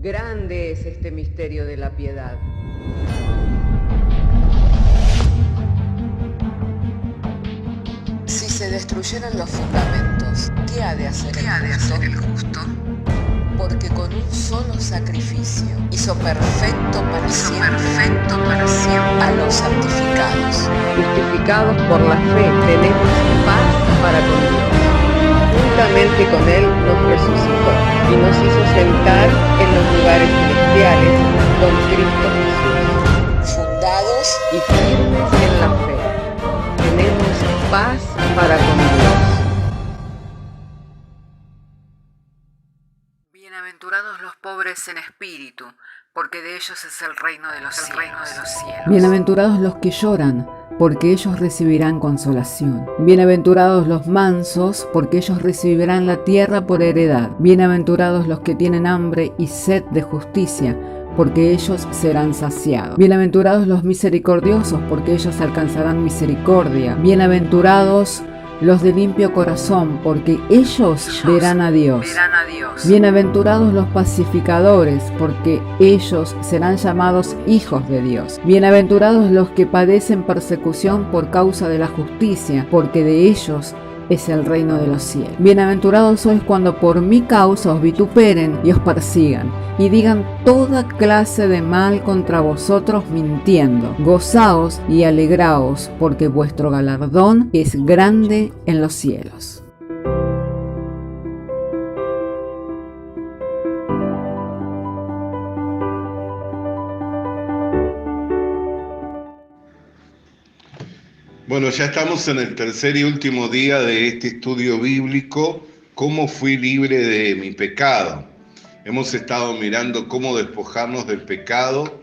Grande es este misterio de la piedad. Si se destruyeran los fundamentos, ¿qué ha de hacer el justo? Porque con un solo sacrificio hizo perfecto para siempre a los santificados. Justificados por la fe, tenemos paz para con Dios. Juntamente con Él nos resucitó y nos hizo sentar en los lugares celestiales con Cristo Jesús. Fundados Y firmes en la fe, tenemos paz para con Dios. Bienaventurados los pobres en espíritu, porque de ellos es el reino de los cielos. Bienaventurados los que lloran, porque ellos recibirán consolación. Bienaventurados los mansos, porque ellos recibirán la tierra por heredad. Bienaventurados los que tienen hambre y sed de justicia, porque ellos serán saciados. Bienaventurados los misericordiosos, porque ellos alcanzarán misericordia. Bienaventurados los de limpio corazón, porque ellos verán a Dios. Bienaventurados los pacificadores, porque ellos serán llamados hijos de Dios. Bienaventurados los que padecen persecución por causa de la justicia, porque de ellos es el reino de los cielos. Bienaventurados sois cuando por mi causa os vituperen y os persigan, y digan toda clase de mal contra vosotros mintiendo. Gozaos y alegraos, porque vuestro galardón es grande en los cielos. Bueno, ya estamos en el tercer y último día de este estudio bíblico, ¿Cómo fui libre de mi pecado? Hemos estado mirando cómo despojarnos del pecado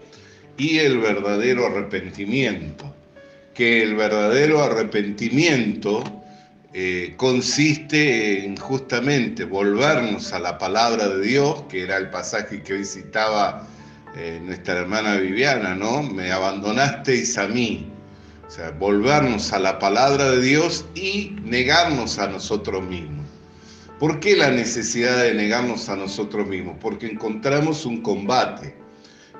y el verdadero arrepentimiento. Que el verdadero arrepentimiento consiste en justamente volvernos a la palabra de Dios, que era el pasaje que hoy citaba nuestra hermana Viviana, ¿no? Me abandonasteis a mí. O sea, volvernos a la palabra de Dios y negarnos a nosotros mismos. ¿Por qué la necesidad de negarnos a nosotros mismos? Porque encontramos un combate,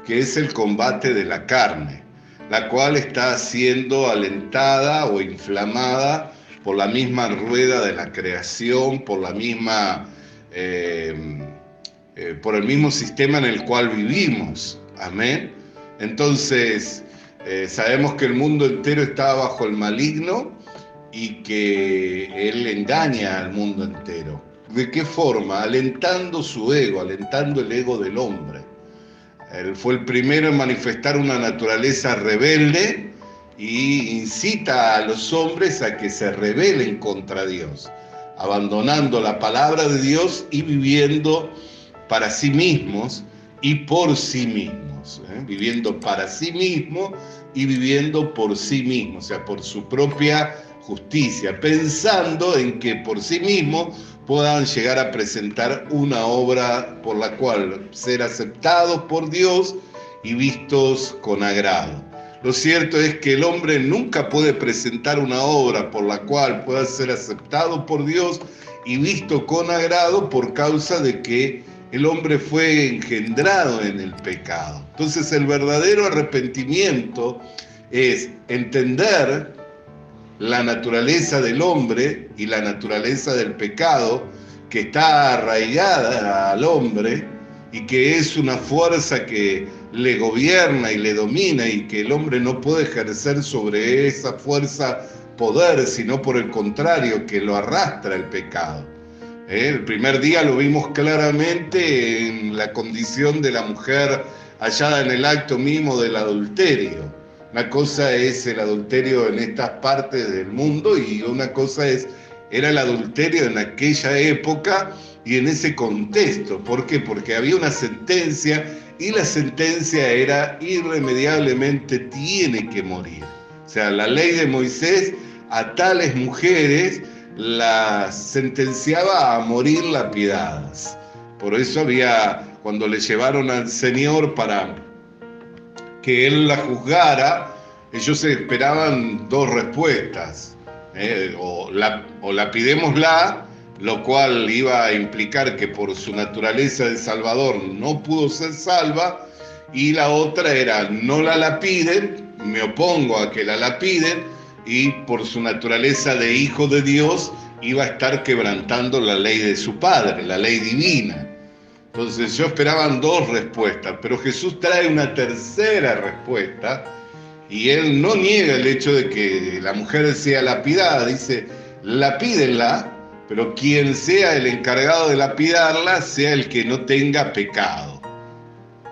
que es el combate de la carne, la cual está siendo alentada o inflamada por la misma rueda de la creación, por el mismo sistema en el cual vivimos. Amén. Entonces, sabemos que el mundo entero está bajo el maligno y que él engaña al mundo entero. ¿De qué forma? Alentando su ego, alentando el ego del hombre. Él fue el primero en manifestar una naturaleza rebelde y incita a los hombres a que se rebelen contra Dios, abandonando la palabra de Dios y viviendo para sí mismos y por sí mismos. Viviendo para sí mismo y viviendo por sí mismo, o sea, por su propia justicia, pensando en que por sí mismo puedan llegar a presentar una obra por la cual ser aceptados por Dios y vistos con agrado. Lo cierto es que el hombre nunca puede presentar una obra por la cual pueda ser aceptado por Dios y visto con agrado por causa de que el hombre fue engendrado en el pecado. Entonces el verdadero arrepentimiento es entender la naturaleza del hombre y la naturaleza del pecado que está arraigada al hombre y que es una fuerza que le gobierna y le domina y que el hombre no puede ejercer sobre esa fuerza poder, sino por el contrario, que lo arrastra el pecado. El primer día lo vimos claramente en la condición de la mujer hallada en el acto mismo del adulterio. Una cosa es el adulterio en estas partes del mundo y una cosa era el adulterio en aquella época y en ese contexto. ¿Por qué? Porque había una sentencia y la sentencia era irremediablemente tiene que morir. O sea, la ley de Moisés a tales mujeres las sentenciaba a morir lapidadas. Por eso cuando le llevaron al Señor para que Él la juzgara, ellos esperaban dos respuestas. O lapidémosla, lo cual iba a implicar que por su naturaleza de Salvador no pudo ser salva, y la otra era no la lapiden, me opongo a que la lapiden, y por su naturaleza de hijo de Dios iba a estar quebrantando la ley de su padre, la ley divina. Entonces yo esperaban dos respuestas, pero Jesús trae una tercera respuesta, y él no niega el hecho de que la mujer sea lapidada. Dice, lapídenla, pero quien sea el encargado de lapidarla sea el que no tenga pecado.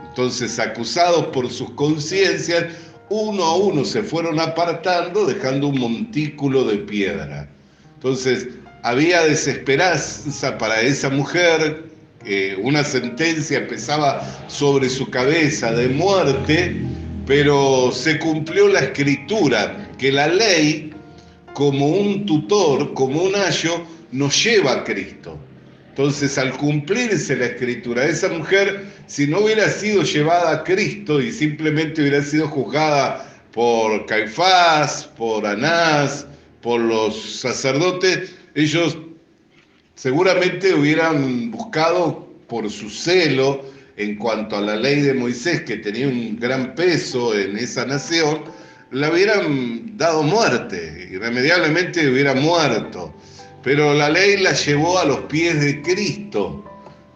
Entonces, acusados por sus conciencias, uno a uno se fueron apartando, dejando un montículo de piedra. Entonces, había desesperanza para esa mujer, una sentencia pesaba sobre su cabeza de muerte, pero se cumplió la escritura, que la ley, como un tutor, como un ayo, nos lleva a Cristo. Entonces, al cumplirse la escritura, esa mujer, si no hubiera sido llevada a Cristo y simplemente hubiera sido juzgada por Caifás, por Anás, por los sacerdotes, ellos seguramente hubieran buscado, por su celo en cuanto a la ley de Moisés, que tenía un gran peso en esa nación, la hubieran dado muerte, irremediablemente hubiera muerto. Pero la ley la llevó a los pies de Cristo,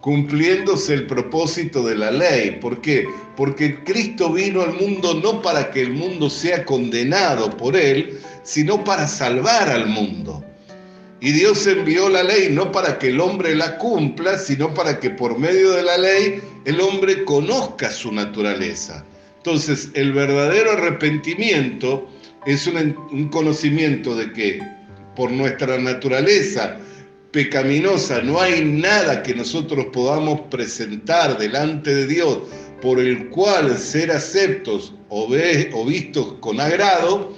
cumpliéndose el propósito de la ley. ¿Por qué? Porque Cristo vino al mundo no para que el mundo sea condenado por él, sino para salvar al mundo. Y Dios envió la ley no para que el hombre la cumpla, sino para que por medio de la ley el hombre conozca su naturaleza. Entonces, el verdadero arrepentimiento es un conocimiento de que por nuestra naturaleza pecaminosa no hay nada que nosotros podamos presentar delante de Dios por el cual ser aceptos o vistos con agrado,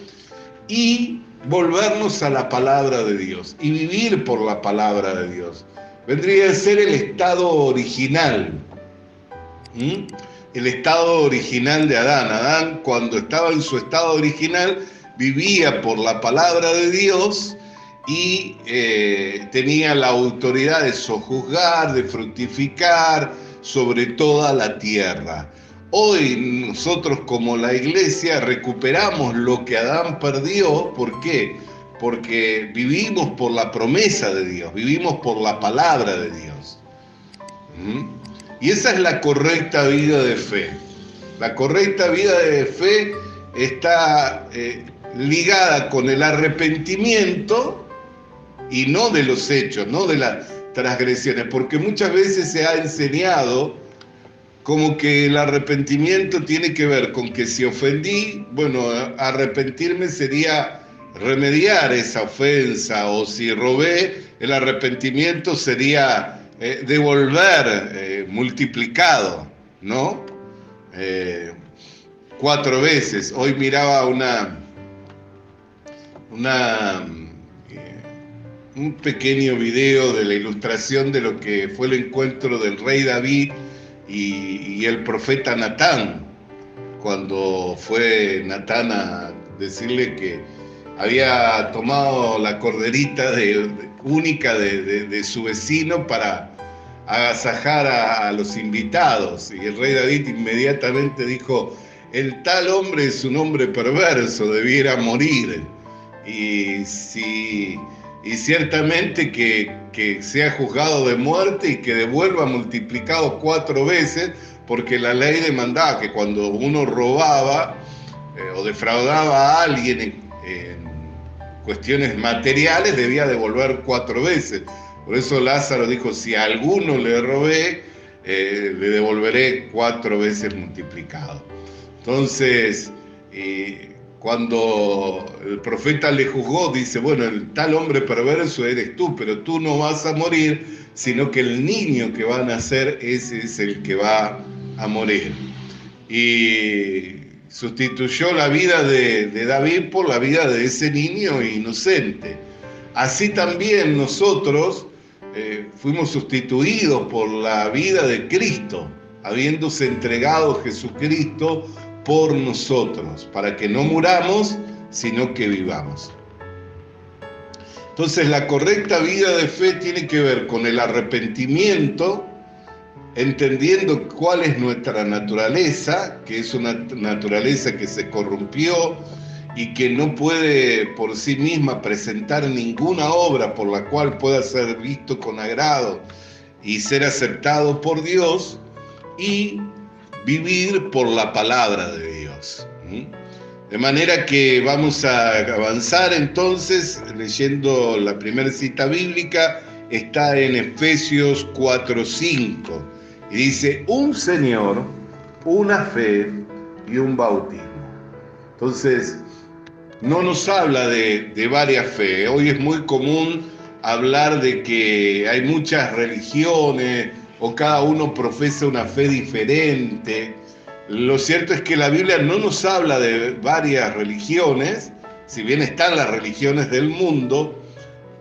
y volvernos a la palabra de Dios y vivir por la palabra de Dios. Vendría a ser el estado original, el estado original de Adán. Adán, cuando estaba en su estado original, vivía por la palabra de Dios y tenía la autoridad de sojuzgar, de fructificar sobre toda la tierra. Hoy nosotros como la iglesia recuperamos lo que Adán perdió. ¿Por qué? Porque vivimos por la promesa de Dios, vivimos por la palabra de Dios. Y esa es la correcta vida de fe. La correcta vida de fe está ligada con el arrepentimiento y no de los hechos, no de las transgresiones, porque muchas veces se ha enseñado como que el arrepentimiento tiene que ver con que si ofendí, bueno, arrepentirme sería remediar esa ofensa, o si robé, el arrepentimiento sería devolver multiplicado, ¿no? 4 veces. Hoy miraba un pequeño video de la ilustración de lo que fue el encuentro del rey David y el profeta Natán, cuando fue Natán a decirle que había tomado la corderita única de su vecino para agasajar a los invitados, y el rey David inmediatamente dijo: el tal hombre es un hombre perverso, debiera morir. Y ciertamente que sea juzgado de muerte y que devuelva multiplicado 4 veces, porque la ley demandaba que cuando uno robaba o defraudaba a alguien en cuestiones materiales, debía devolver 4 veces. Por eso Lázaro dijo: si a alguno le robé, le devolveré 4 veces multiplicado. Entonces, cuando el profeta le juzgó, dice: bueno, el tal hombre perverso eres tú, pero tú no vas a morir, sino que el niño que va a nacer, ese es el que va a morir. Y sustituyó la vida de David por la vida de ese niño inocente. Así también nosotros fuimos sustituidos por la vida de Cristo, habiéndose entregado Jesucristo por nosotros, para que no muramos, sino que vivamos. Entonces la correcta vida de fe tiene que ver con el arrepentimiento, entendiendo cuál es nuestra naturaleza, que es una naturaleza que se corrompió y que no puede por sí misma presentar ninguna obra por la cual pueda ser visto con agrado y ser aceptado por Dios, y vivir por la palabra de Dios. De manera que vamos a avanzar entonces leyendo la primera cita bíblica, está en Efesios 4:5, y dice: un Señor, una fe y un bautismo. Entonces, no nos habla de varias fe. Hoy es muy común hablar de que hay muchas religiones o cada uno profesa una fe diferente. Lo cierto es que la Biblia no nos habla de varias religiones, si bien están las religiones del mundo,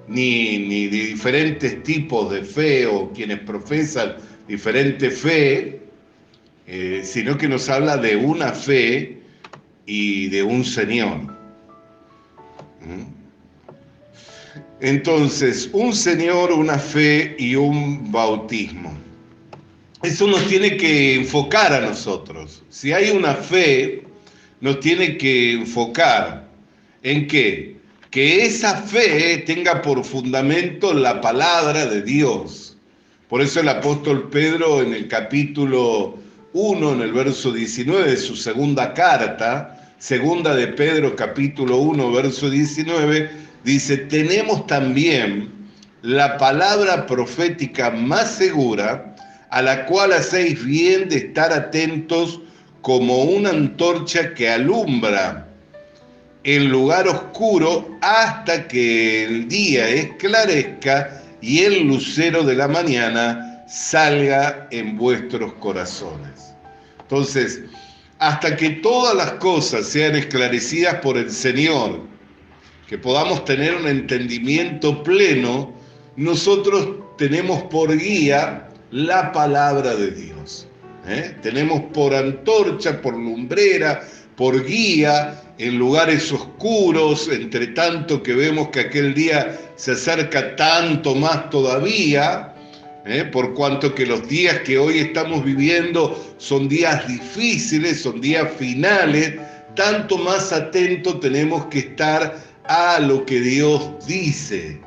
ni de diferentes tipos de fe o quienes profesan diferente fe, sino que nos habla de una fe y de un Señor. Entonces, un Señor, una fe y un bautismo. Eso nos tiene que enfocar a nosotros. Si hay una fe, nos tiene que enfocar ¿en qué? Que esa fe tenga por fundamento la palabra de Dios. Por eso el apóstol Pedro en el capítulo 1, en el verso 19 de su segunda carta, segunda de Pedro capítulo 1, verso 19, dice: tenemos también la palabra profética más segura, a la cual hacéis bien de estar atentos como una antorcha que alumbra el lugar oscuro hasta que el día esclarezca y el lucero de la mañana salga en vuestros corazones. Entonces, hasta que todas las cosas sean esclarecidas por el Señor, que podamos tener un entendimiento pleno, nosotros tenemos por guía la palabra de Dios. Tenemos por antorcha, por lumbrera, por guía en lugares oscuros, entre tanto que vemos que aquel día se acerca tanto más todavía, por cuanto que los días que hoy estamos viviendo son días difíciles, son días finales, tanto más atento tenemos que estar a lo que Dios dice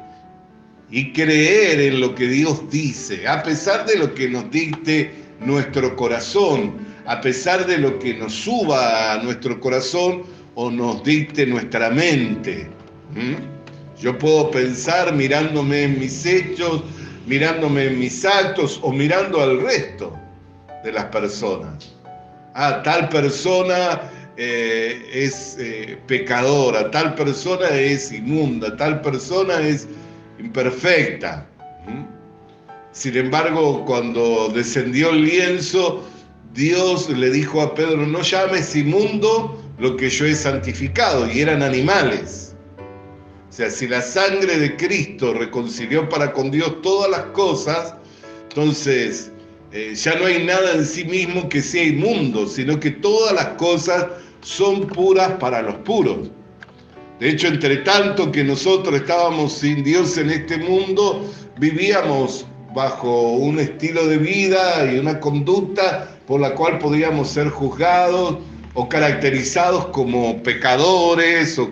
y creer en lo que Dios dice, a pesar de lo que nos dicte nuestro corazón, a pesar de lo que nos suba a nuestro corazón o nos dicte nuestra mente. Yo puedo pensar mirándome en mis hechos, mirándome en mis actos o mirando al resto de las personas. Tal persona es pecadora, tal persona es inmunda, tal persona es imperfecta. Sin embargo, cuando descendió el lienzo, Dios le dijo a Pedro: no llames inmundo lo que yo he santificado, y eran animales. O sea, si la sangre de Cristo reconcilió para con Dios todas las cosas, entonces ya no hay nada en sí mismo que sea inmundo, sino que todas las cosas son puras para los puros. De hecho, entre tanto que nosotros estábamos sin Dios en este mundo, vivíamos bajo un estilo de vida y una conducta por la cual podíamos ser juzgados o caracterizados como pecadores o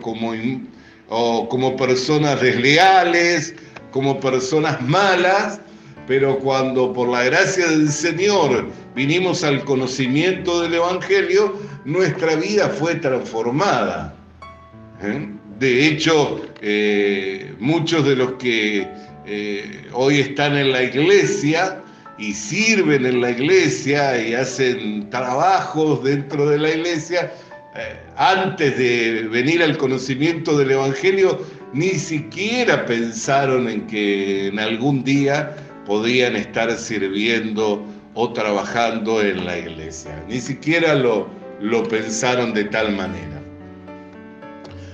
como personas desleales, como personas malas, pero cuando por la gracia del Señor vinimos al conocimiento del Evangelio, nuestra vida fue transformada. De hecho, muchos de los que hoy están en la iglesia y sirven en la iglesia y hacen trabajos dentro de la iglesia, antes de venir al conocimiento del Evangelio, ni siquiera pensaron en que en algún día podían estar sirviendo o trabajando en la iglesia. Ni siquiera lo pensaron de tal manera.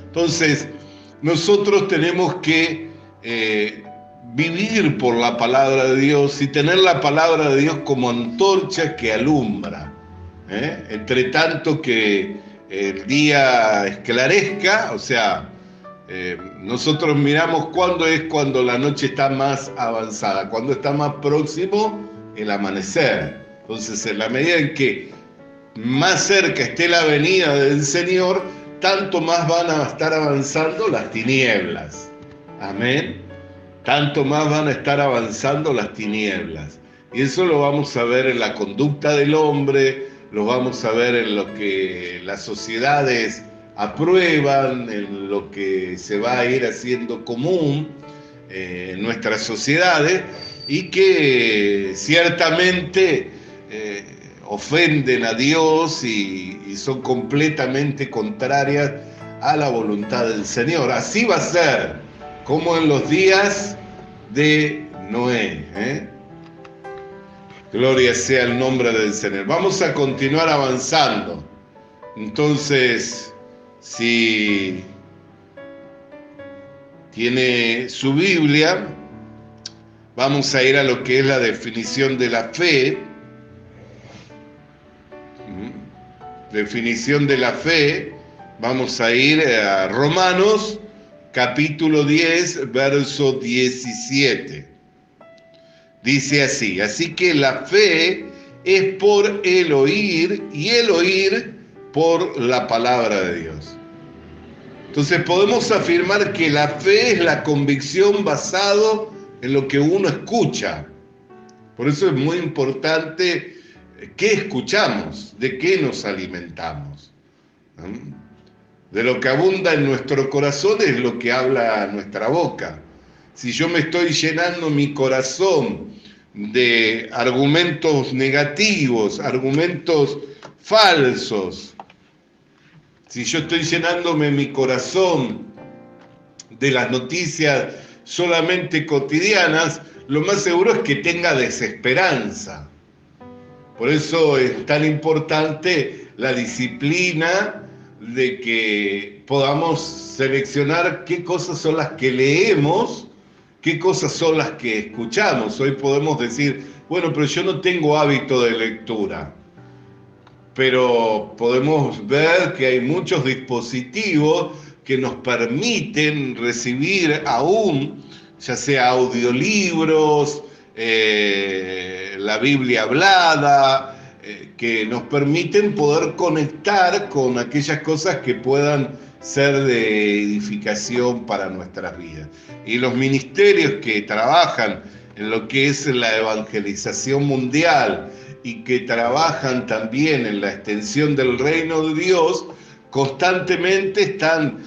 Entonces, nosotros tenemos que vivir por la palabra de Dios y tener la palabra de Dios como antorcha que alumbra. Entre tanto que el día esclarezca, o sea, nosotros miramos cuando la noche está más avanzada, cuando está más próximo el amanecer. Entonces, en la medida en que más cerca esté la venida del Señor, tanto más van a estar avanzando las tinieblas. Amén. Tanto más van a estar avanzando las tinieblas. Y eso lo vamos a ver en la conducta del hombre, lo vamos a ver en lo que las sociedades aprueban, en lo que se va a ir haciendo común en nuestras sociedades y que ciertamente ofenden a Dios y son completamente contrarias a la voluntad del Señor. Así va a ser, como en los días de Noé. Gloria sea el nombre del Señor. Vamos a continuar avanzando. Entonces, si tiene su Biblia, vamos a ir a lo que es la definición de la fe. Definición de la fe. Vamos a ir a Romanos, capítulo 10, verso 17. Dice así: así que la fe es por el oír y el oír por la palabra de Dios. Entonces podemos afirmar que la fe es la convicción basado en lo que uno escucha. Por eso es muy importante qué escuchamos, de qué nos alimentamos. De lo que abunda en nuestro corazón es lo que habla nuestra boca. Si yo me estoy llenando mi corazón de argumentos negativos, argumentos falsos, si yo estoy llenándome mi corazón de las noticias solamente cotidianas, lo más seguro es que tenga desesperanza. Por eso es tan importante la disciplina de que podamos seleccionar qué cosas son las que leemos, qué cosas son las que escuchamos. Hoy podemos decir, bueno, pero yo no tengo hábito de lectura. Pero podemos ver que hay muchos dispositivos que nos permiten recibir aún, ya sea audiolibros, la Biblia hablada, que nos permiten poder conectar con aquellas cosas que puedan ser de edificación para nuestras vidas. Y los ministerios que trabajan en lo que es la evangelización mundial y que trabajan también en la extensión del reino de Dios, constantemente están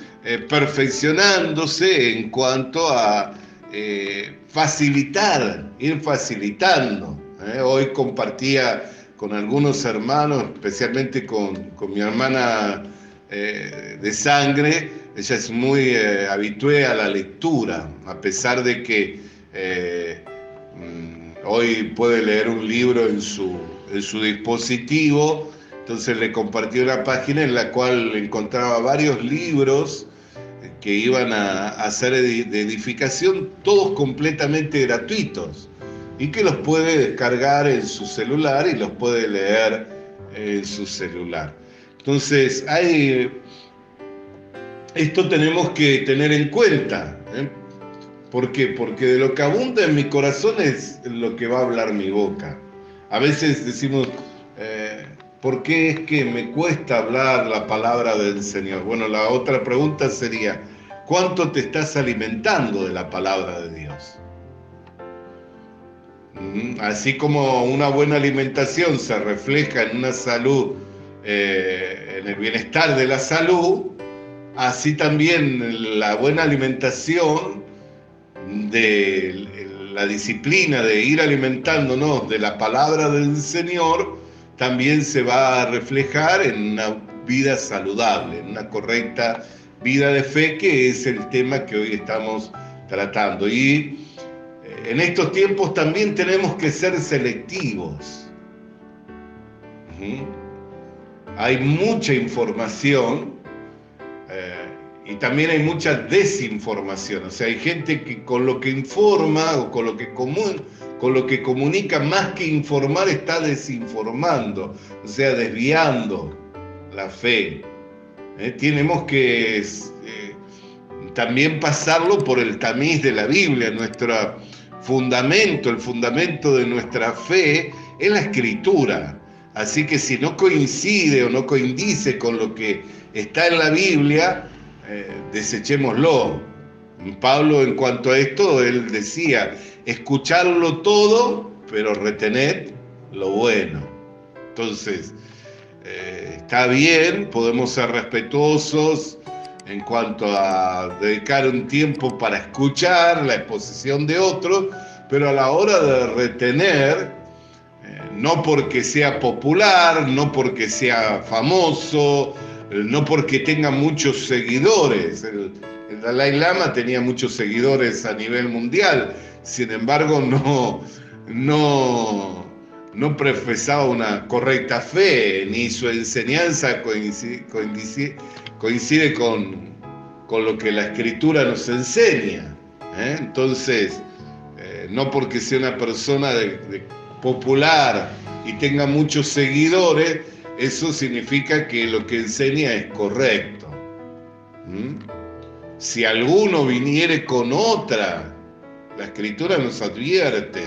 perfeccionándose en cuanto a facilitar, ir facilitando. Hoy compartía con algunos hermanos, especialmente con mi hermana de sangre. Ella es muy habitué a la lectura, a pesar de que hoy puede leer un libro en su dispositivo. Entonces le compartí una página en la cual encontraba varios libros que iban a ser de edificación, todos completamente gratuitos, y que los puede descargar en su celular y los puede leer en su celular. Entonces, esto tenemos que tener en cuenta. ¿Por qué? Porque de lo que abunda en mi corazón es lo que va a hablar mi boca. A veces decimos, ¿por qué es que me cuesta hablar la palabra del Señor? Bueno, la otra pregunta sería, ¿cuánto te estás alimentando de la palabra de Dios? Así como una buena alimentación se refleja en una salud, en el bienestar de la salud, así también la buena alimentación, de la disciplina de ir alimentándonos de la palabra del Señor, también se va a reflejar en una vida saludable, en una correcta vida de fe, que es el tema que hoy estamos tratando. Y en estos tiempos también tenemos que ser selectivos. Hay mucha información y también hay mucha desinformación. O sea, hay gente que con lo que informa o con lo que comunica, más que informar, está desinformando, o sea, desviando la fe. Tenemos que también pasarlo por el tamiz de la Biblia. Nuestro fundamento, el fundamento de nuestra fe es la Escritura. Así que si no coincide o no coincide con lo que está en la Biblia, desechémoslo. Pablo, en cuanto a esto, él decía, escucharlo todo, pero retened lo bueno. Entonces, está bien, podemos ser respetuosos en cuanto a dedicar un tiempo para escuchar la exposición de otros, pero a la hora de retener, no porque sea popular, no porque sea famoso, no porque tenga muchos seguidores. El Dalai Lama tenía muchos seguidores a nivel mundial, sin embargo no profesaba una correcta fe, ni su enseñanza coincide con lo que la Escritura nos enseña. Entonces, no porque sea una persona popular y tenga muchos seguidores, eso significa que lo que enseña es correcto. Si alguno viniere con otra, la Escritura nos advierte,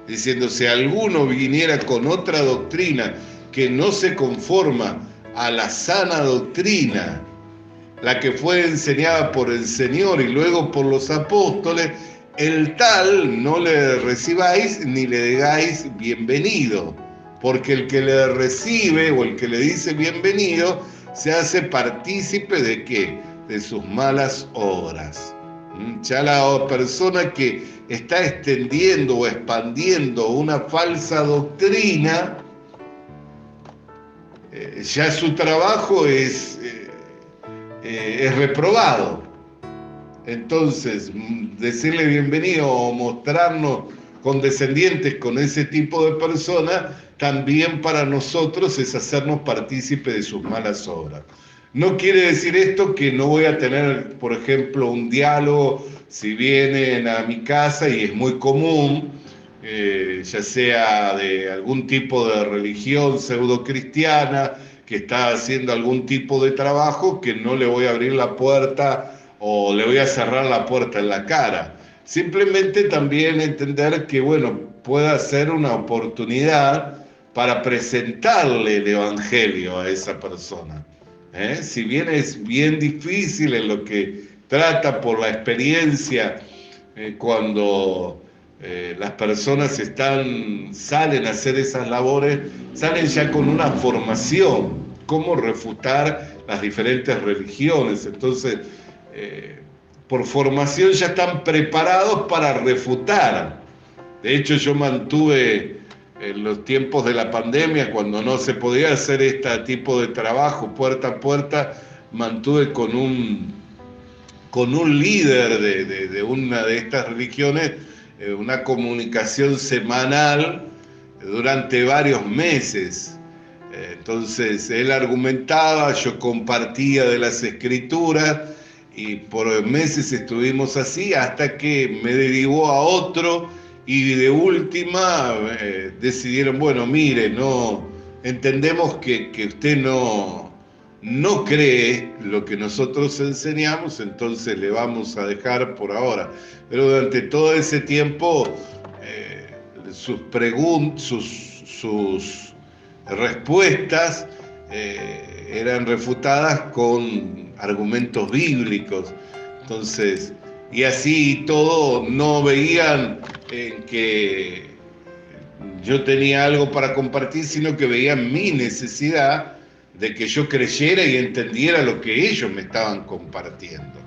diciendo, si alguno viniera con otra doctrina que no se conforma a la sana doctrina, la que fue enseñada por el Señor y luego por los apóstoles, el tal no le recibáis ni le digáis bienvenido, porque el que le recibe o el que le dice bienvenido se hace partícipe ¿de qué? De sus malas obras. Ya la persona que está extendiendo o expandiendo una falsa doctrina, ya su trabajo es reprobado. Entonces, decirle bienvenido o mostrarnos condescendientes con ese tipo de personas, también para nosotros es hacernos partícipe de sus malas obras. No quiere decir esto que no voy a tener, por ejemplo, un diálogo si vienen a mi casa, y es muy común, ya sea de algún tipo de religión pseudo-cristiana que está haciendo algún tipo de trabajo, que no le voy a abrir la puerta o le voy a cerrar la puerta en la cara. Simplemente también entender que, bueno, pueda ser una oportunidad para presentarle el Evangelio a esa persona. Si bien es bien difícil en lo que trata por la experiencia, cuando las personas salen a hacer esas labores, salen ya con una formación, cómo refutar las diferentes religiones. Entonces, por formación ya están preparados para refutar. De hecho, yo mantuve en los tiempos de la pandemia, cuando no se podía hacer este tipo de trabajo puerta a puerta, mantuve con un líder de una de estas religiones una comunicación semanal durante varios meses. Entonces él argumentaba, yo compartía de las escrituras, y por meses estuvimos así hasta que me derivó a otro, y de última decidieron, bueno, mire, no entendemos que usted no cree lo que nosotros enseñamos, entonces le vamos a dejar por ahora. Pero durante todo ese tiempo sus respuestas eran refutadas con argumentos bíblicos. Entonces, y así todo, no veían que yo tenía algo para compartir, sino que veían mi necesidad de que yo creyera y entendiera lo que ellos me estaban compartiendo.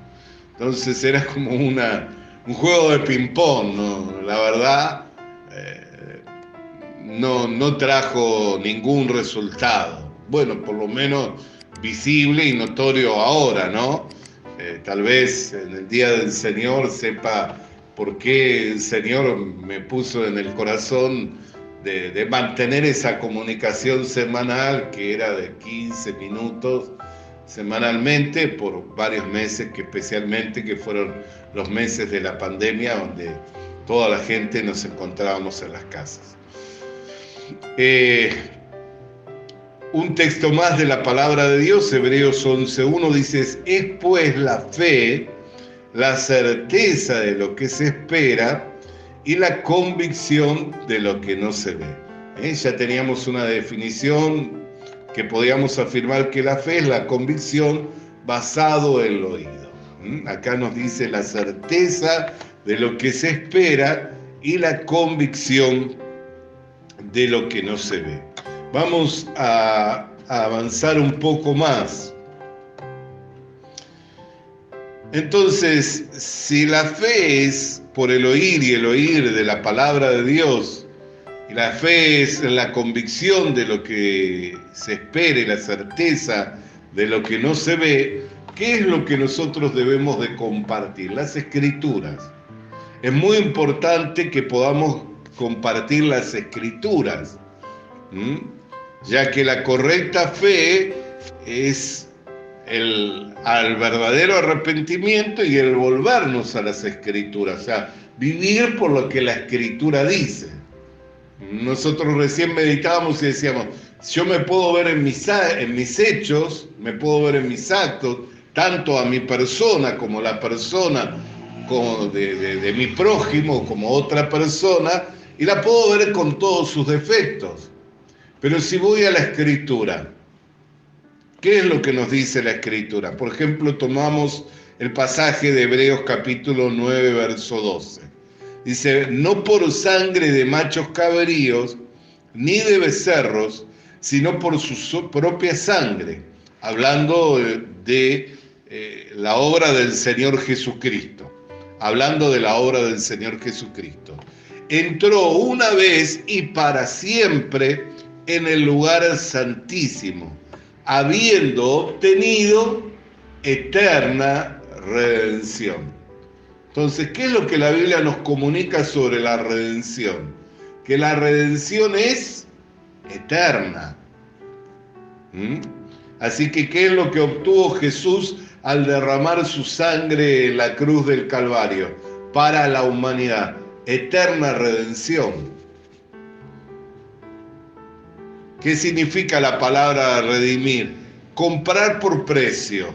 Entonces era como un juego de ping-pong, ¿no? La verdad, no trajo ningún resultado. Bueno, por lo menos visible y notorio ahora, ¿no? Tal vez en el día del Señor sepa por qué el Señor me puso en el corazón de mantener esa comunicación semanal, que era de 15 minutos semanalmente por varios meses, que especialmente que fueron los meses de la pandemia, donde toda la gente nos encontrábamos en las casas. Un texto más de la palabra de Dios, Hebreos 11:1, dice: es pues la fe la certeza de lo que se espera y la convicción de lo que no se ve. Ya teníamos una definición que podíamos afirmar que la fe es la convicción basado en el oído. Acá nos dice la certeza de lo que se espera y la convicción de lo que no se ve. Vamos a avanzar un poco más. Entonces, si la fe es por el oír y el oír de la palabra de Dios, y la fe es la convicción de lo que se espera y la certeza de lo que no se ve, ¿qué es lo que nosotros debemos de compartir? Las Escrituras. Es muy importante que podamos compartir las Escrituras, ya que la correcta fe es al verdadero arrepentimiento y el volvernos a las Escrituras, o sea, vivir por lo que la Escritura dice. Nosotros recién meditábamos y decíamos, yo me puedo ver en mis hechos, me puedo ver en mis actos, tanto a mi persona como la persona de mi prójimo, como otra persona, y la puedo ver con todos sus defectos. Pero si voy a la Escritura, ¿qué es lo que nos dice la Escritura? Por ejemplo, tomamos el pasaje de Hebreos capítulo 9, verso 12. Dice, no por sangre de machos cabríos, ni de becerros, sino por su propia sangre, hablando de la obra del Señor Jesucristo, hablando de la obra del Señor Jesucristo. Entró una vez y para siempre en el lugar santísimo, habiendo obtenido eterna redención. Entonces, ¿qué es lo que la Biblia nos comunica sobre la redención? Que la redención es eterna. Así que, ¿qué es lo que obtuvo Jesús al derramar su sangre en la cruz del Calvario? Para la humanidad, eterna redención. ¿Qué significa la palabra redimir? Comprar por precio,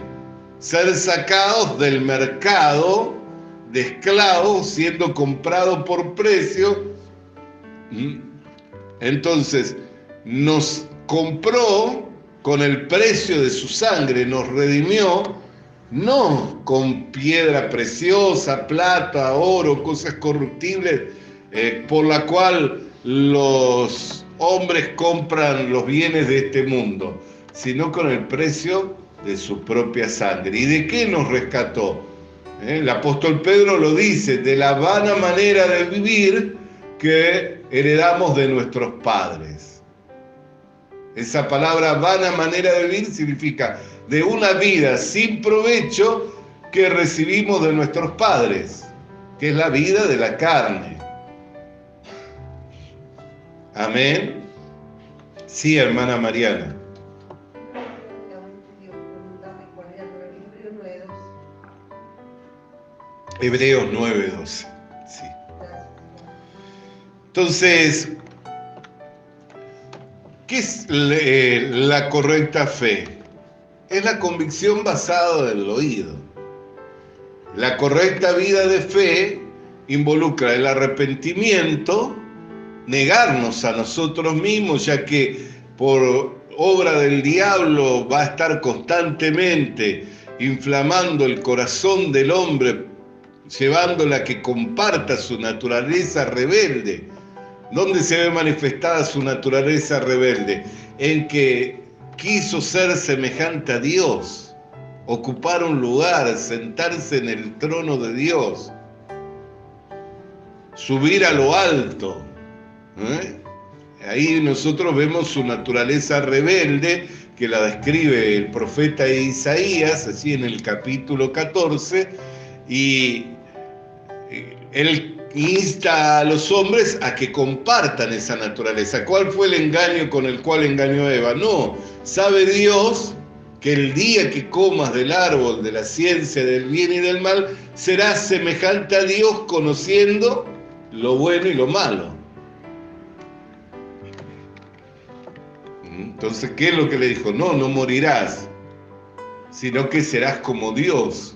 ser sacados del mercado de esclavos, siendo comprado por precio. Entonces, nos compró con el precio de su sangre, nos redimió, no con piedra preciosa, plata, oro, cosas corruptibles, por la cual los hombres compran los bienes de este mundo, sino con el precio de su propia sangre. ¿Y de qué nos rescató? El apóstol Pedro lo dice, de la vana manera de vivir que heredamos de nuestros padres. Esa palabra vana manera de vivir significa de una vida sin provecho que recibimos de nuestros padres, que es la vida de la carne. Amén. Sí, hermana Mariana. Hebreos 9:12. Sí. Entonces, ¿qué es la correcta fe? Es la convicción basada en el oído. La correcta vida de fe involucra el arrepentimiento, negarnos a nosotros mismos, ya que por obra del diablo va a estar constantemente inflamando el corazón del hombre, llevándola a que comparta su naturaleza rebelde. ¿Dónde se ve manifestada su naturaleza rebelde? En que quiso ser semejante a Dios, ocupar un lugar, sentarse en el trono de Dios, subir a lo alto. Ahí nosotros vemos su naturaleza rebelde, que la describe el profeta Isaías, así en el capítulo 14, y él insta a los hombres a que compartan esa naturaleza. ¿Cuál fue el engaño con el cual engañó a Eva? No, sabe Dios que el día que comas del árbol de la ciencia del bien y del mal, serás semejante a Dios conociendo lo bueno y lo malo. Entonces, ¿qué es lo que le dijo? No, no morirás, sino que serás como Dios.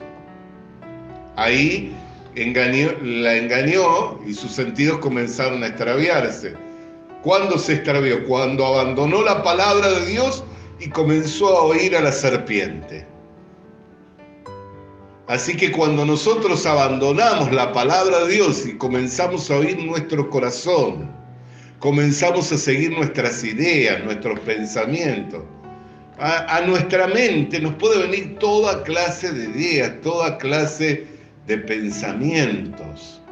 ahí la engañó y sus sentidos comenzaron a extraviarse. ¿Cuándo se extravió? Cuando abandonó la palabra de Dios y comenzó a oír a la serpiente. Así que cuando nosotros abandonamos la palabra de Dios y comenzamos a oír nuestro corazón, comenzamos a seguir nuestras ideas, nuestros pensamientos, a nuestra mente nos puede venir toda clase de ideas, toda clase de pensamientos.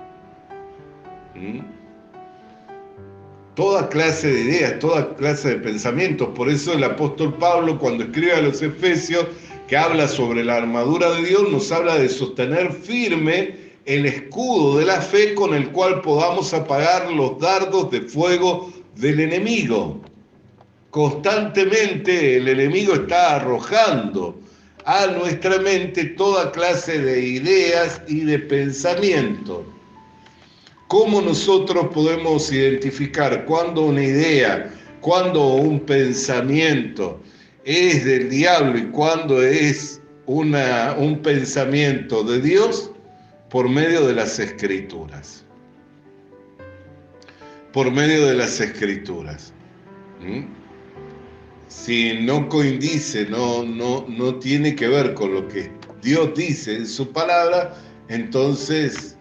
Toda clase de ideas, toda clase de pensamientos. Por eso el apóstol Pablo, cuando escribe a los Efesios, que habla sobre la armadura de Dios, nos habla de sostener firme el escudo de la fe con el cual podamos apagar los dardos de fuego del enemigo. Constantemente el enemigo está arrojando a nuestra mente toda clase de ideas y de pensamientos. ¿Cómo nosotros podemos identificar cuándo una idea, cuándo un pensamiento es del diablo y cuándo es un pensamiento de Dios? Por medio de las Escrituras. Por medio de las Escrituras. Si no coincide, no tiene que ver con lo que Dios dice en su palabra, entonces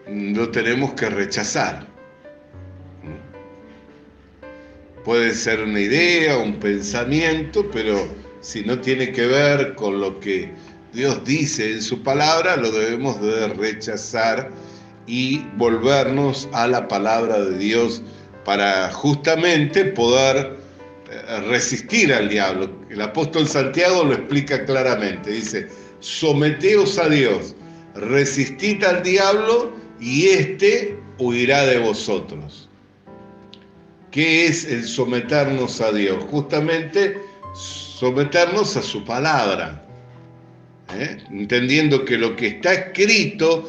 lo tenemos que rechazar. Puede ser una idea, un pensamiento, pero si no tiene que ver con lo que Dios dice en su palabra, lo debemos de rechazar y volvernos a la palabra de Dios para justamente poder resistir al diablo. El apóstol Santiago lo explica claramente, dice: someteos a Dios, resistid al diablo y éste huirá de vosotros. ¿Qué es el someternos a Dios? Justamente someternos a su palabra, entendiendo que lo que está escrito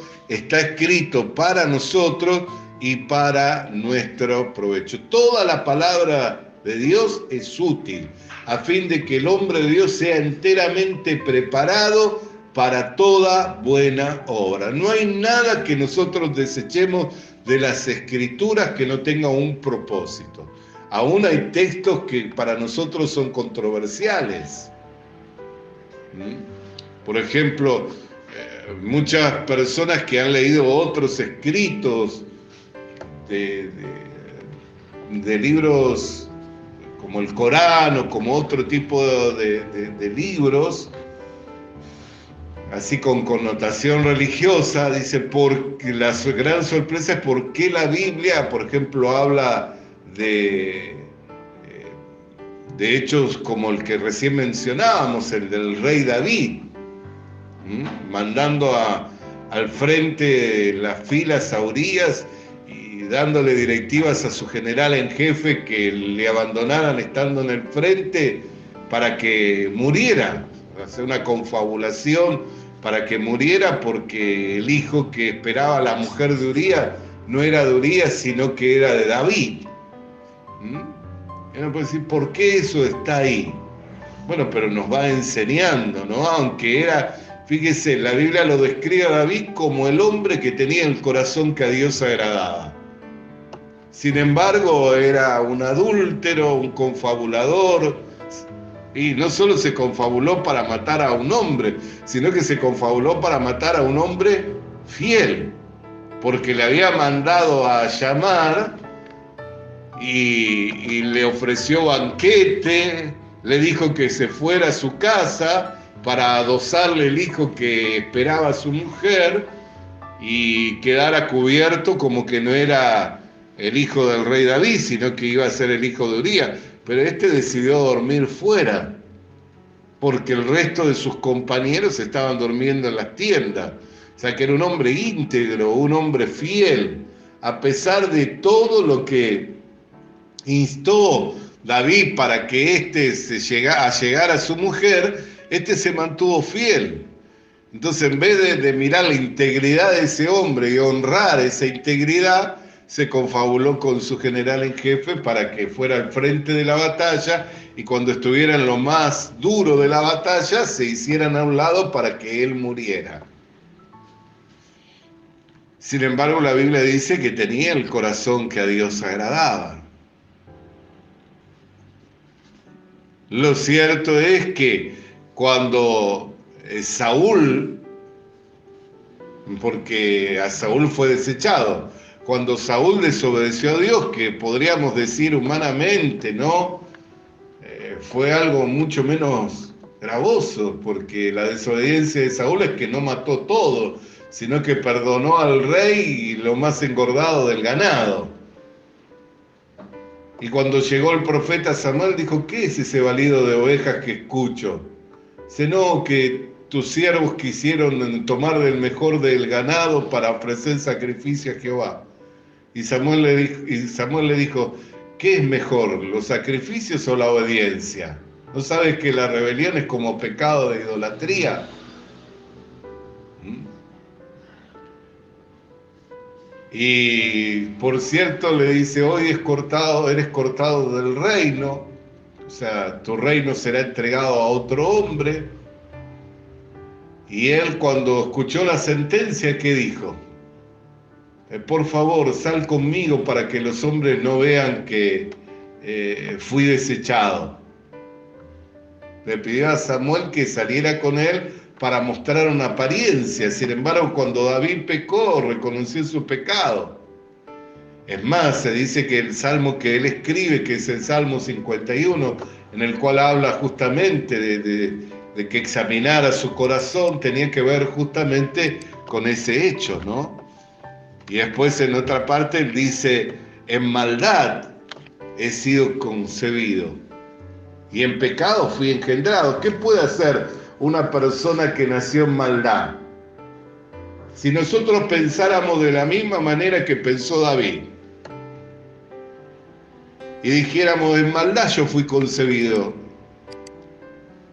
para nosotros y para nuestro provecho. Toda la palabra de Dios es útil, a fin de que el hombre de Dios sea enteramente preparado para toda buena obra. No hay nada que nosotros desechemos de las Escrituras que no tenga un propósito. Aún hay textos que para nosotros son controversiales. Por ejemplo, muchas personas que han leído otros escritos de libros como el Corán o como otro tipo de libros, así con connotación religiosa, dice, porque la gran sorpresa es por qué la Biblia, por ejemplo, habla de hechos como el que recién mencionábamos, el del rey David, mandando al frente las filas a Urías y dándole directivas a su general en jefe que le abandonaran estando en el frente para que muriera, hacer una confabulación para que muriera, porque el hijo que esperaba la mujer de Urías no era de Urías, sino que era de David. Y uno puede decir, ¿por qué eso está ahí? Bueno, pero nos va enseñando, ¿no? Aunque era, fíjese, la Biblia lo describe a David como el hombre que tenía el corazón que a Dios agradaba. Sin embargo, era un adúltero, un confabulador, y no solo se confabuló para matar a un hombre, sino que se confabuló para matar a un hombre fiel, porque le había mandado a llamar y le ofreció banquete, le dijo que se fuera a su casa para adosarle el hijo que esperaba a su mujer y quedara cubierto como que no era el hijo del rey David, sino que iba a ser el hijo de Urías. Pero este decidió dormir fuera, porque el resto de sus compañeros estaban durmiendo en las tiendas. O sea que era un hombre íntegro, un hombre fiel, a pesar de todo lo que instó David para que éste llegara a su mujer, este se mantuvo fiel. Entonces, en vez de mirar la integridad de ese hombre y honrar esa integridad, se confabuló con su general en jefe para que fuera al frente de la batalla y cuando estuviera en lo más duro de la batalla, se hicieran a un lado para que él muriera. Sin embargo, la Biblia dice que tenía el corazón que a Dios agradaba. Lo cierto es que cuando Saúl, porque a Saúl fue desechado, cuando Saúl desobedeció a Dios, que podríamos decir humanamente, ¿no? Fue algo mucho menos gravoso, porque la desobediencia de Saúl es que no mató todo, sino que perdonó al rey y lo más engordado del ganado. Y cuando llegó el profeta Samuel dijo, ¿qué es ese balido de ovejas que escucho? Dice, no, que tus siervos quisieron tomar del mejor del ganado para ofrecer sacrificio a Jehová. Y Samuel le dijo, ¿qué es mejor, los sacrificios o la obediencia? ¿No sabes que la rebelión es como pecado de idolatría? Y por cierto le dice, hoy eres cortado del reino, o sea, tu reino será entregado a otro hombre. Y él cuando escuchó la sentencia, ¿qué dijo? Por favor, sal conmigo para que los hombres no vean que fui desechado. Le pidió a Samuel que saliera con él para mostrar una apariencia. Sin embargo, cuando David pecó, reconoció su pecado. Es más, se dice que el salmo que él escribe, que es el Salmo 51, en el cual habla justamente de que examinara su corazón, tenía que ver justamente con ese hecho, ¿no? Y después en otra parte él dice, en maldad he sido concebido y en pecado fui engendrado. ¿Qué puede hacer una persona que nació en maldad? Si nosotros pensáramos de la misma manera que pensó David y dijéramos, en maldad yo fui concebido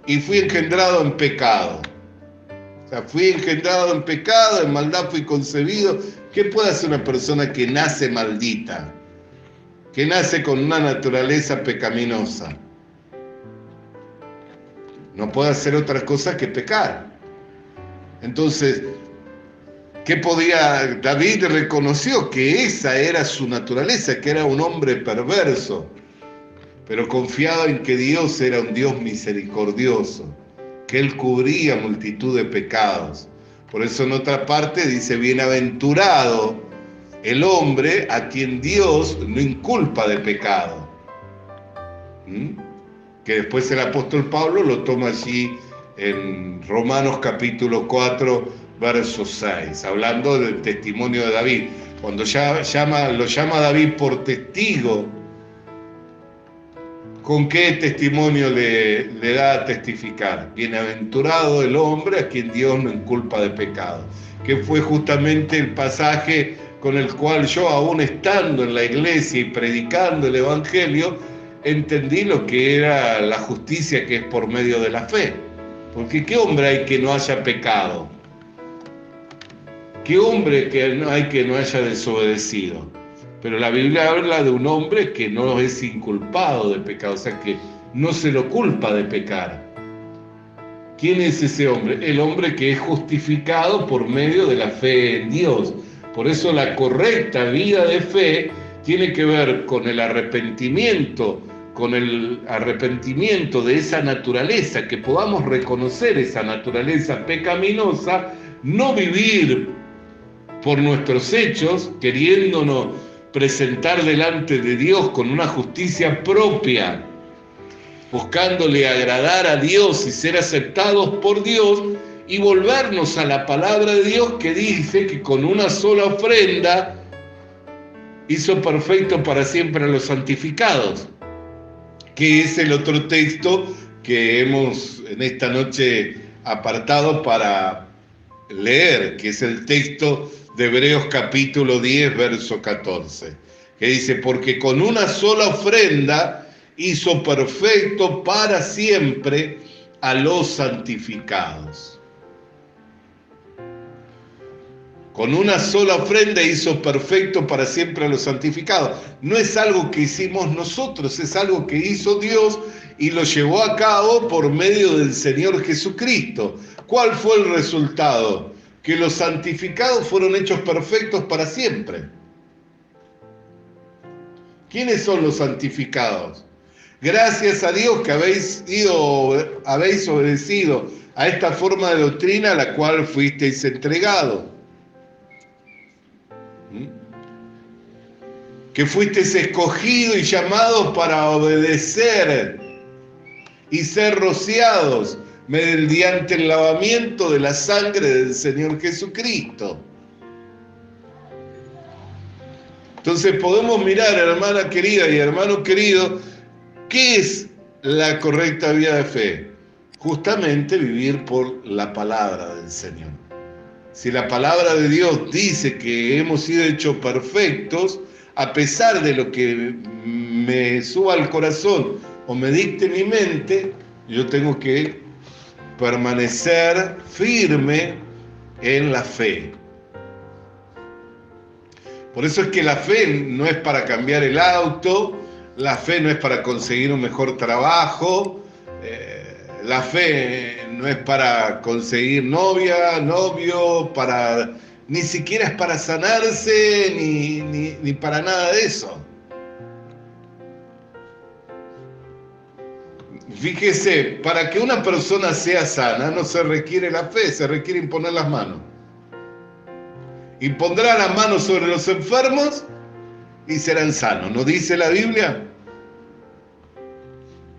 y fui engendrado en pecado. O sea, fui engendrado en pecado, en maldad fui concebido. ¿Qué puede hacer una persona que nace maldita? Que nace con una naturaleza pecaminosa. No puede hacer otra cosa que pecar. Entonces, ¿qué podía? David reconoció que esa era su naturaleza, que era un hombre perverso, pero confiado en que Dios era un Dios misericordioso, que Él cubría multitud de pecados. Por eso en otra parte dice, bienaventurado el hombre a quien Dios no inculpa de pecado. Que después el apóstol Pablo lo toma allí en Romanos capítulo 4, verso 6, hablando del testimonio de David. Cuando lo llama David por testigo, ¿con qué testimonio le da a testificar? Bienaventurado el hombre a quien Dios no inculpa de pecado. Que fue justamente el pasaje con el cual yo, aún estando en la iglesia y predicando el evangelio, entendí lo que era la justicia que es por medio de la fe. Porque ¿qué hombre hay que no haya pecado? ¿Qué hombre hay que no haya desobedecido? Pero la Biblia habla de un hombre que no es inculpado de pecado, o sea que no se lo culpa de pecar. ¿Quién es ese hombre? El hombre que es justificado por medio de la fe en Dios. Por eso la correcta vida de fe tiene que ver con el arrepentimiento de esa naturaleza, que podamos reconocer esa naturaleza pecaminosa, no vivir por nuestros hechos, queriéndonos presentar delante de Dios con una justicia propia, buscándole agradar a Dios y ser aceptados por Dios, y volvernos a la palabra de Dios que dice que con una sola ofrenda hizo perfecto para siempre a los santificados, que es el otro texto que hemos en esta noche apartado para leer, que es el texto de Hebreos capítulo 10, verso 14, que dice, porque con una sola ofrenda hizo perfecto para siempre a los santificados. Con una sola ofrenda hizo perfecto para siempre a los santificados. No es algo que hicimos nosotros, es algo que hizo Dios y lo llevó a cabo por medio del Señor Jesucristo. ¿Cuál fue el resultado? Que los santificados fueron hechos perfectos para siempre. ¿Quiénes son los santificados? Gracias a Dios que habéis obedecido a esta forma de doctrina a la cual fuisteis entregados. Que fuisteis escogidos y llamados para obedecer y ser rociados mediante el lavamiento de la sangre del Señor Jesucristo. Entonces podemos mirar, hermana querida y hermano querido, ¿qué es la correcta vida de fe? Justamente vivir por la palabra del Señor. Si la palabra de Dios dice que hemos sido hechos perfectos, a pesar de lo que me suba al corazón o me dicte mi mente, yo tengo que permanecer firme en la fe. Por eso es que la fe no es para cambiar el auto, la fe no es para conseguir un mejor trabajo, la fe no es para conseguir novia, novio, ni siquiera es para sanarse, ni para nada de eso. Fíjese, para que una persona sea sana no se requiere la fe, se requiere imponer las manos. Impondrá las manos sobre los enfermos y serán sanos. ¿No dice la Biblia?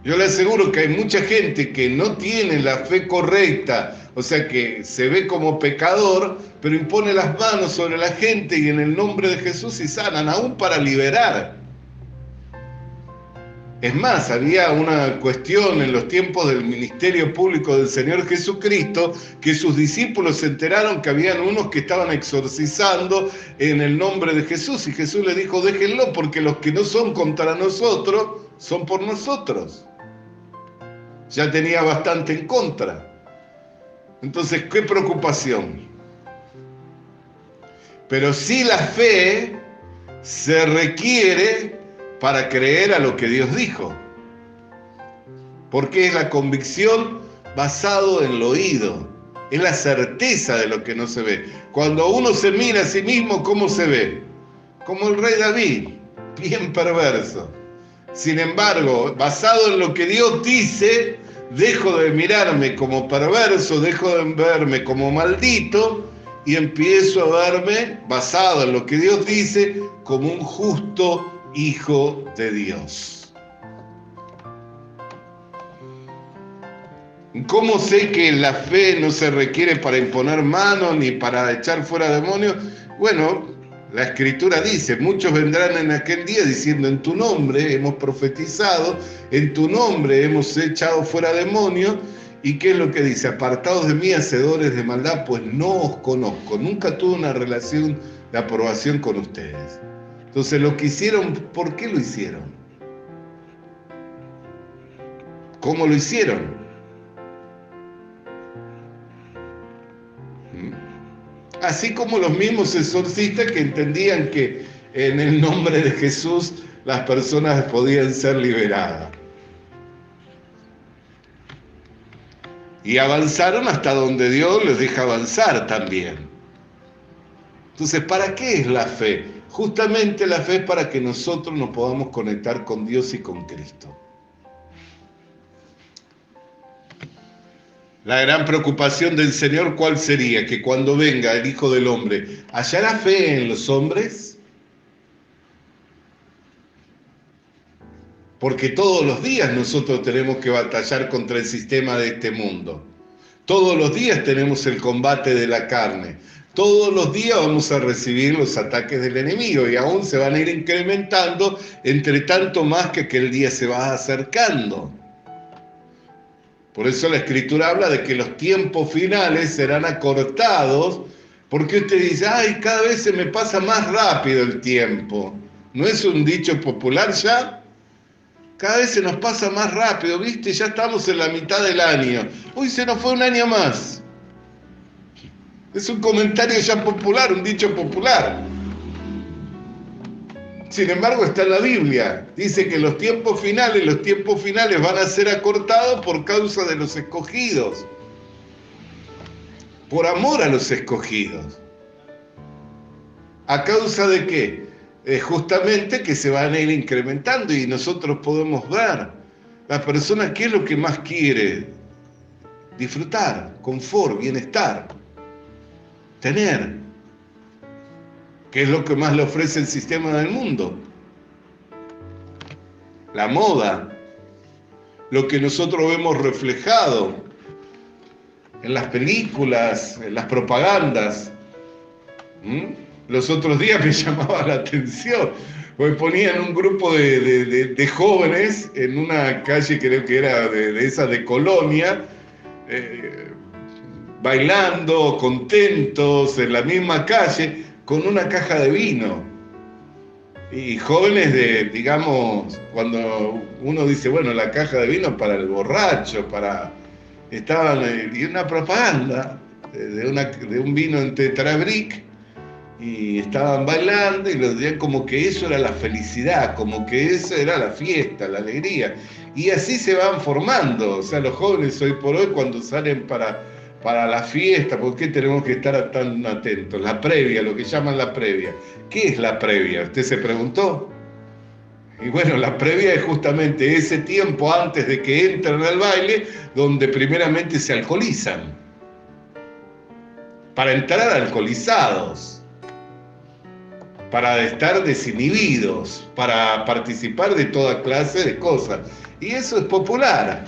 Yo le aseguro que hay mucha gente que no tiene la fe correcta, o sea que se ve como pecador, pero impone las manos sobre la gente y en el nombre de Jesús y sanan, aún para liberar. Es más, había una cuestión en los tiempos del ministerio público del Señor Jesucristo, que sus discípulos se enteraron que habían unos que estaban exorcizando en el nombre de Jesús, y Jesús les dijo, déjenlo, porque los que no son contra nosotros, son por nosotros. Ya tenía bastante en contra. Entonces, ¿qué preocupación? Pero sí la fe se requiere para creer a lo que Dios dijo. Porque es la convicción basado en el oído. Es la certeza de lo que no se ve. Cuando uno se mira a sí mismo, ¿cómo se ve? Como el rey David, bien perverso. Sin embargo, basado en lo que Dios dice, dejo de mirarme como perverso, dejo de verme como maldito y empiezo a verme, basado en lo que Dios dice, como un justo hijo de Dios. ¿Cómo sé que la fe no se requiere para imponer manos ni para echar fuera demonios? Bueno, la Escritura dice, muchos vendrán en aquel día diciendo, en tu nombre hemos profetizado, en tu nombre hemos echado fuera demonios. ¿Y qué es lo que dice? Apartados de mí, hacedores de maldad, pues no os conozco. Nunca tuve una relación de aprobación con ustedes. Entonces, lo que hicieron, ¿por qué lo hicieron? ¿Cómo lo hicieron? Así como los mismos exorcistas que entendían que en el nombre de Jesús las personas podían ser liberadas. Y avanzaron hasta donde Dios les deja avanzar también. Entonces, ¿para qué es la fe? Justamente la fe es para que nosotros nos podamos conectar con Dios y con Cristo. La gran preocupación del Señor, ¿cuál sería? Que cuando venga el Hijo del Hombre, ¿hallará fe en los hombres? Porque todos los días nosotros tenemos que batallar contra el sistema de este mundo. Todos los días tenemos el combate de la carne. Todos los días vamos a recibir los ataques del enemigo y aún se van a ir incrementando, entre tanto más que aquel día se va acercando. Por eso la Escritura habla de que los tiempos finales serán acortados, porque usted dice, ay, cada vez se me pasa más rápido el tiempo. ¿No es un dicho popular ya? Cada vez se nos pasa más rápido, ¿viste? Ya estamos en la mitad del año. Uy, se nos fue un año más. Es un comentario ya popular, un dicho popular. Sin embargo, está en la Biblia. Dice que los tiempos finales van a ser acortados por causa de los escogidos. Por amor a los escogidos. ¿A causa de qué? Justamente que se van a ir incrementando y nosotros podemos ver la persona qué es lo que más quiere. Disfrutar, confort, bienestar, tener. ¿Qué es lo que más le ofrece el sistema del mundo? La moda, lo que nosotros vemos reflejado en las películas, en las propagandas. Los otros días me llamaba la atención, porque ponían un grupo de jóvenes en una calle, creo que era de esas de Colonia, bailando, contentos, en la misma calle, con una caja de vino. Y jóvenes digamos, cuando uno dice, bueno, la caja de vino para el borracho, y una propaganda de un vino en Tetrabric, y estaban bailando y los decían como que eso era la felicidad, como que eso era la fiesta, la alegría. Y así se van formando, o sea, los jóvenes hoy por hoy cuando salen para la fiesta, ¿por qué tenemos que estar tan atentos? La previa, lo que llaman la previa. ¿Qué es la previa? ¿Usted se preguntó? Y bueno, la previa es justamente ese tiempo antes de que entren al baile, donde primeramente se alcoholizan. Para entrar alcoholizados. Para estar desinhibidos, para participar de toda clase de cosas. Y eso es popular.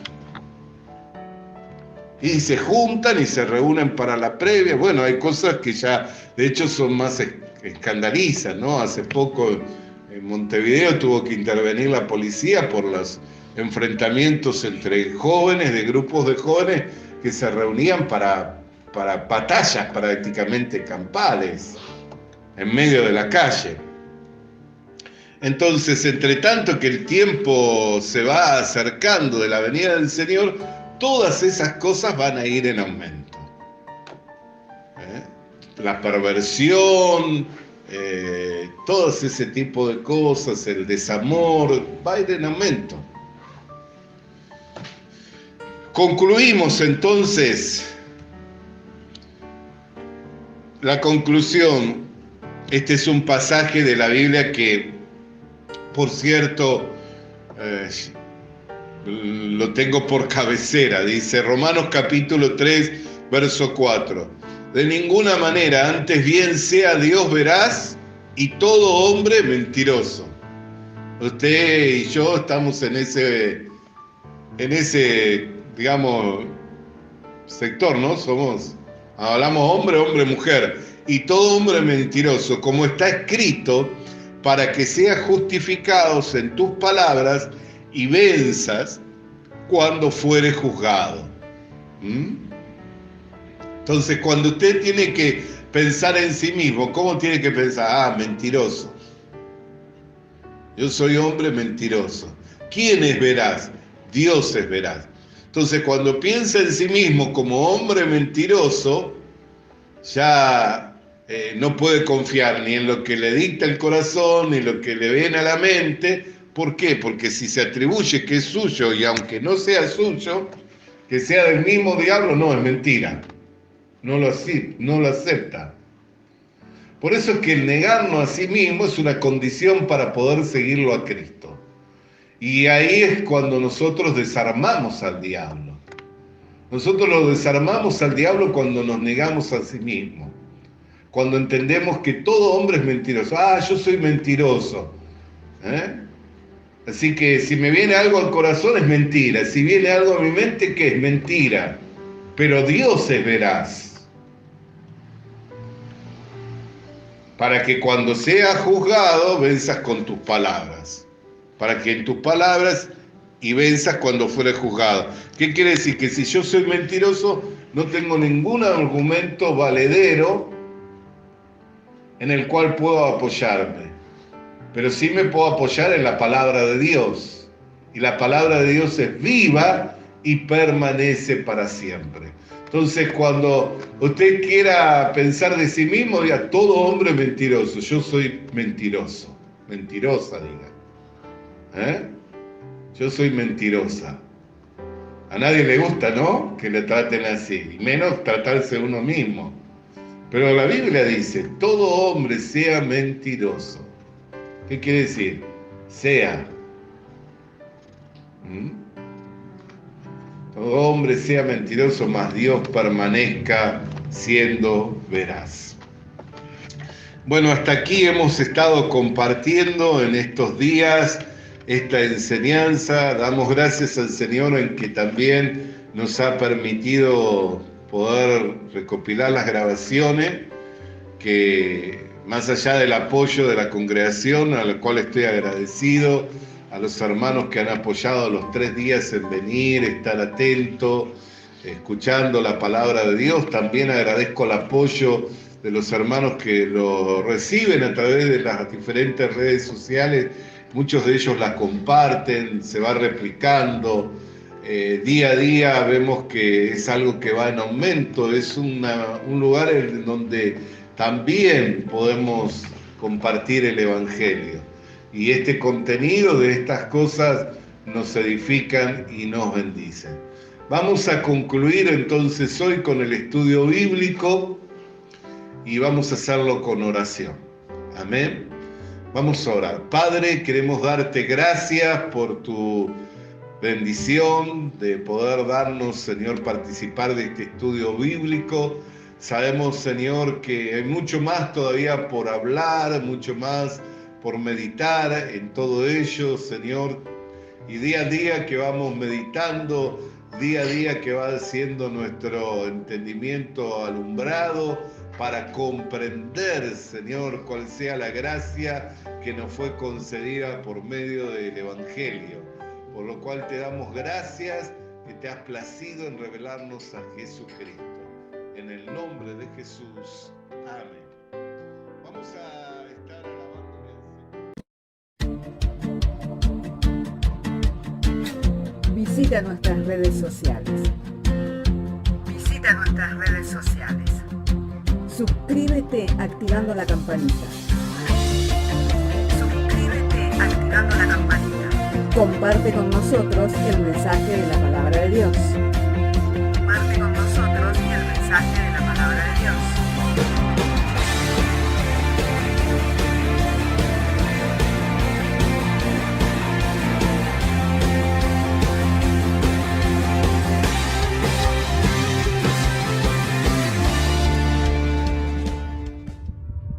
Y se juntan y se reúnen para la previa. Bueno, hay cosas que ya, de hecho, son más escandalizan, ¿no? Hace poco en Montevideo tuvo que intervenir la policía por los enfrentamientos entre jóvenes, de grupos de jóvenes que se reunían para batallas prácticamente campales en medio de la calle. Entonces, entre tanto que el tiempo se va acercando de la venida del Señor, todas esas cosas van a ir en aumento. La perversión, todo ese tipo de cosas, el desamor, va a ir en aumento. Concluimos entonces la conclusión. Este es un pasaje de la Biblia que, por cierto, lo tengo por cabecera. Dice Romanos capítulo 3, verso 4. De ninguna manera, antes bien sea Dios veraz y todo hombre mentiroso. Usted y yo estamos en ese, digamos, sector, ¿no? Hablamos hombre, mujer. Y todo hombre mentiroso, como está escrito, para que seas justificados en tus palabras y venzas cuando fuere juzgado. Entonces, cuando usted tiene que pensar en sí mismo, ¿cómo tiene que pensar? Mentiroso. Yo soy hombre mentiroso. ¿Quién es veraz? Dios es veraz. Entonces, cuando piensa en sí mismo como hombre mentiroso, ya no puede confiar ni en lo que le dicta el corazón, ni en lo que le viene a la mente. ¿Por qué? Porque si se atribuye que es suyo, y aunque no sea suyo, que sea del mismo diablo, no, es mentira. No lo acepta. Por eso es que el negarnos a sí mismo es una condición para poder seguirlo a Cristo. Y ahí es cuando nosotros desarmamos al diablo. Nosotros lo desarmamos al diablo cuando nos negamos a sí mismo. Cuando entendemos que todo hombre es mentiroso. Yo soy mentiroso. Así que si me viene algo al corazón es mentira. Si viene algo a mi mente, ¿qué es? Mentira. Pero Dios es veraz. Para que cuando seas juzgado, venzas con tus palabras. Para que en tus palabras y venzas cuando fueres juzgado. ¿Qué quiere decir? Que si yo soy mentiroso, no tengo ningún argumento valedero en el cual puedo apoyarme. Pero sí me puedo apoyar en la palabra de Dios. Y la palabra de Dios es viva y permanece para siempre. Entonces, cuando usted quiera pensar de sí mismo, diga, todo hombre mentiroso. Yo soy mentiroso. Mentirosa, diga. Yo soy mentirosa. A nadie le gusta, ¿no?, que le traten así, y menos tratarse uno mismo. Pero la Biblia dice, todo hombre sea mentiroso. ¿Qué quiere decir? Sea. Todo hombre sea mentiroso, mas Dios permanezca siendo veraz. Bueno, hasta aquí hemos estado compartiendo en estos días esta enseñanza. Damos gracias al Señor en que también nos ha permitido poder recopilar las grabaciones, que más allá del apoyo de la congregación, al cual estoy agradecido, a los hermanos que han apoyado los 3 días en venir, estar atento, escuchando la palabra de Dios. También agradezco el apoyo de los hermanos que lo reciben a través de las diferentes redes sociales. Muchos de ellos la comparten, se va replicando. Día a día vemos que es algo que va en aumento. Es un lugar en donde también podemos compartir el Evangelio. Y este contenido de estas cosas nos edifican y nos bendicen. Vamos a concluir entonces hoy con el estudio bíblico y vamos a hacerlo con oración. Amén. Vamos a orar. Padre, queremos darte gracias por tu bendición de poder darnos, Señor, participar de este estudio bíblico. Sabemos, Señor, que hay mucho más todavía por hablar, mucho más por meditar en todo ello, Señor. Y día a día que vamos meditando, día a día que va siendo nuestro entendimiento alumbrado para comprender, Señor, cuál sea la gracia que nos fue concedida por medio del Evangelio. Por lo cual te damos gracias que te has placido en revelarnos a Jesucristo. En el nombre de Jesús. Amén. Vamos a estar alabando. Visita nuestras redes sociales. Suscríbete activando la campanita. Comparte con nosotros el mensaje de la palabra de Dios.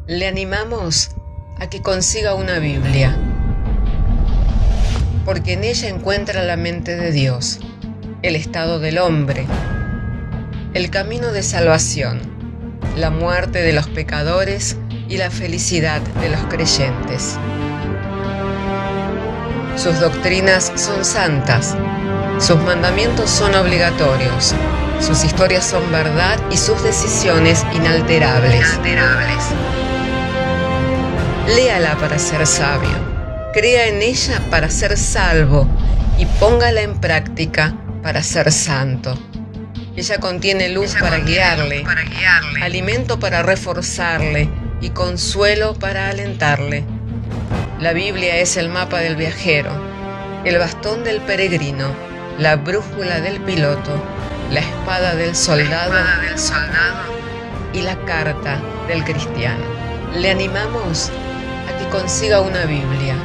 Le animamos a que consiga una Biblia, porque en ella encuentra la mente de Dios, el estado del hombre, el camino de salvación, la muerte de los pecadores y la felicidad de los creyentes. Sus doctrinas son santas, sus mandamientos son obligatorios, sus historias son verdad y sus decisiones inalterables. Léala para ser sabio, crea en ella para ser salvo y póngala en práctica para ser santo. Ella contiene luz para guiarle, alimento para reforzarle y consuelo para alentarle. La Biblia es el mapa del viajero, el bastón del peregrino, la brújula del piloto, la espada del soldado y la carta del cristiano. Le animamos a que consiga una Biblia,